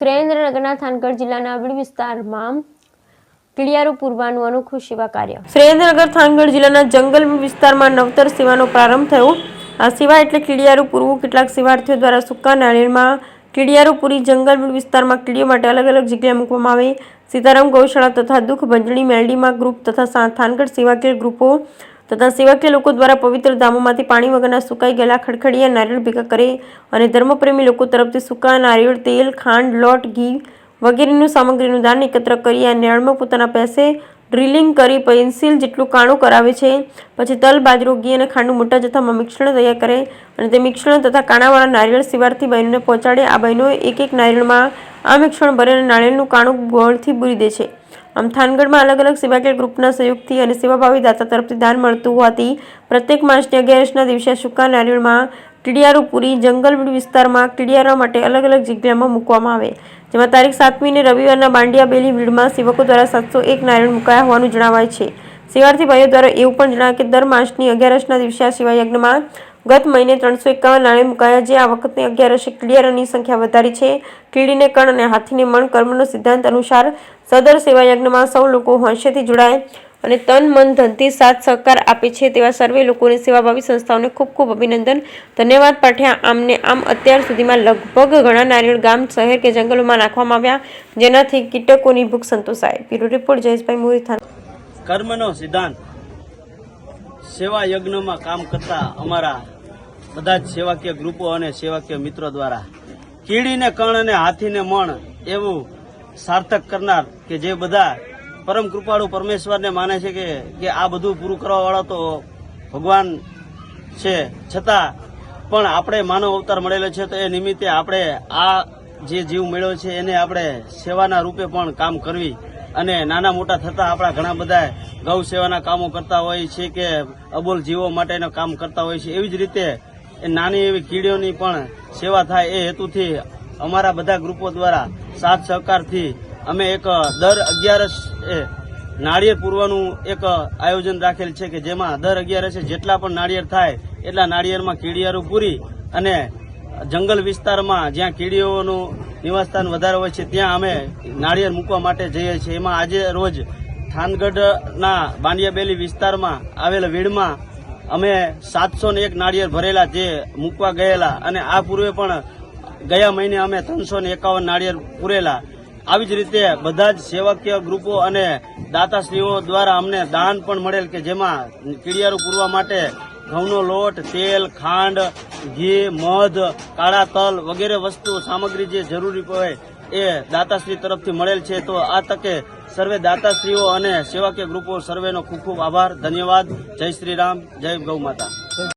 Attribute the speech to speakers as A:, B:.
A: સુરેન્દ્રનગરના થાનગઢ જિલ્લાના અબડી વિસ્તારમાં કીડિયારો પૂરવાનું અનોખું સેવા કાર્ય। સુરેન્દ્રનગર થાનગઢ જિલ્લાના જંગલ વિસ્તારમાં નવતર સેવાનો પ્રારંભ થયો। આ સેવા એટલે કીડિયારો પૂરવું। કેટલાક સેવાર્થીઓ દ્વારા સૂકા નાળિયેરમાં કીડિયારો પૂરી જંગલ વિસ્તારમાં કીડીઓ માટે અલગ અલગ જગ્યાએ મૂકવામાં આવે। સીતારામ ગૌશાળા તથા દુઃખ ભંજણી મેલડીમાં ગ્રુપ તથા થાનગઢ સેવાકીય ગ્રુપો તથા સેવાકીય લોકો દ્વારા પવિત્ર ધામોમાંથી પાણી વગરના સુકાઈ ગયેલા ખડખડિયા નારિયેળ ભેગા કરે અને ધર્મપ્રેમી લોકો તરફથી સૂકા નારિયેળ, તેલ, ખાંડ, લોટ, ઘી વગેરેનું સામગ્રીનું દાન એકત્ર કરી આ નાળિયેરમાં પોતાના પૈસે ડ્રિલિંગ કરી પેન્સિલ જેટલું કાણું કરાવે છે। પછી તલ, બાજરો, ઘી અને ખાંડનું મોટા જથ્થામાં મિશ્રણ તૈયાર કરે અને તે મિશ્રણ તથા કાણાવાળા નારિયેળ સેવાર્થી બહેનોને પહોંચાડે। આ બહેનો એક એક નારિયેળમાં આ મિશ્રણ ભરે અને નાળિયેરનું કાણું ગોળથી પૂરી દે છે। આમ થાનગઢમાં અલગ અલગ સેવાકીય ગ્રુપના સહયોગથી અને સેવાભાવી દાતા તરફથી દાન મળતું હોવાથી પ્રત્યેક માસની 11ના દિવસે સૂકા નારિયેળમાં કીડિયારો પૂરી જંગલ વિસ્તારમાં કીડિયારા માટે અલગ અલગ જગ્યામાં મૂકવામાં આવે। જેમાં તારીખ 7મીને રવિવારના બાંડિયા બેલી ભીડમાં સેવકો દ્વારા 701 નારિયેળ મુકાયા હોવાનું જણાવાય છે। સેવાર્થી ભાઈઓ દ્વારા એવું પણ જણાવ્યું કે દર માસની 11ના દિવસે આ સેવા યજ્ઞમાં ગત મહિને 351 નારિયેળ મુકાયા, જે આ વખતની 11 કીડિયારાની સંખ્યા વધારી છે। કીડીને કણ અને હાથીને મણ કર્મનો સિદ્ધાંત અનુસાર સદર સેવા યજ્ઞમાં સૌ લોકો હોંશેથી જોડાય અને તન મન ધનથી સાથ સહકાર આપે છે તેવા સર્વે લોકોને સેવાભાવી સંસ્થાઓને ખૂબ ખૂબ અભિનંદન, ધન્યવાદ પાઠ્યા। આમને આમ અત્યાર સુધીમાં લગભગ ઘણા નારિયેળ ગામ, શહેર કે જંગલોમાં નાખવામાં આવ્યા, જેનાથી કીટકોની ભૂખ સંતોષાય। બ્યુરો રિપોર્ટ જયેશભાઈ મોરી, થાન।
B: કર્મનો સિદ્ધાંત સેવા યજ્ઞમાં કામ કરતા અમારા બધા જ સેવાકીય ગ્રુપો અને સેવાકીય મિત્રો દ્વારા કીડીને કણ અને હાથીને મણ એવું સાર્થક કરનાર કે જે બધા પરમ કૃપાળુ પરમેશ્વરને માને છે કે આ બધું પૂરું કરવા વાળો તો ભગવાન છે, છતાં પણ આપણે માનવ અવતાર મળેલો છે તો એ નિમિત્તે આપણે આ જે જીવ મળ્યો છે એને આપણે સેવાના રૂપે પણ કામ કરવી અને નાના મોટા થતા આપણા ઘણા બધા ગૌ સેવાના કામો કરતા હોય છે કે અબોલ જીવો માટેના કામ કરતા હોય છે। એવી જ રીતે એ નાની એવી કીડીઓની પણ સેવા થાય એ હેતુથી અમારા બધા ગ્રુપો દ્વારા સાથ સહકારથી અમે એક દર 11 નાળિયેર પૂરવાનું એક આયોજન રાખેલ છે કે જેમાં દર 11 જેટલા પણ નાળિયેર થાય એટલા નાળિયેરમાં કીડિયારું પૂરી અને જંગલ વિસ્તારમાં જ્યાં કીડીઓનું નિવાસસ્થાન વધારે હોય છે ત્યાં અમે નાળિયેર મૂકવા માટે જઈએ છીએ। એમાં આજે રોજ થાનગઢના બાંડિયા બેલી વિસ્તારમાં આવેલા વીડમાં અમે 701 નાળિયેર ભરેલા જે મૂકવા ગયેલા અને આ પૂર્વે પણ ગયા મહિને અમે 351 નાળિયેર પૂરેલા। આવી જ રીતે બધા જ સેવાકીય ગ્રુપો અને દાતાશ્રીઓ દ્વારા અમને દાન પણ મળેલ કે જેમાં કીડિયારું પૂરવા માટે ઘઉંનો લોટ, તેલ, ખાંડ, ઘી, મધ, કાળા તલ વગેરે વસ્તુ સામગ્રી જે જરૂરી હોય એ દાતાશ્રી તરફથી મળેલ છે। તો આ તકે સર્વે દાતાશ્રીઓ અને સેવાકીય ગ્રુપો સર્વેનો ખૂબ ખૂબ આભાર, ધન્યવાદ। જય શ્રી રામ, જય ગૌ માતા।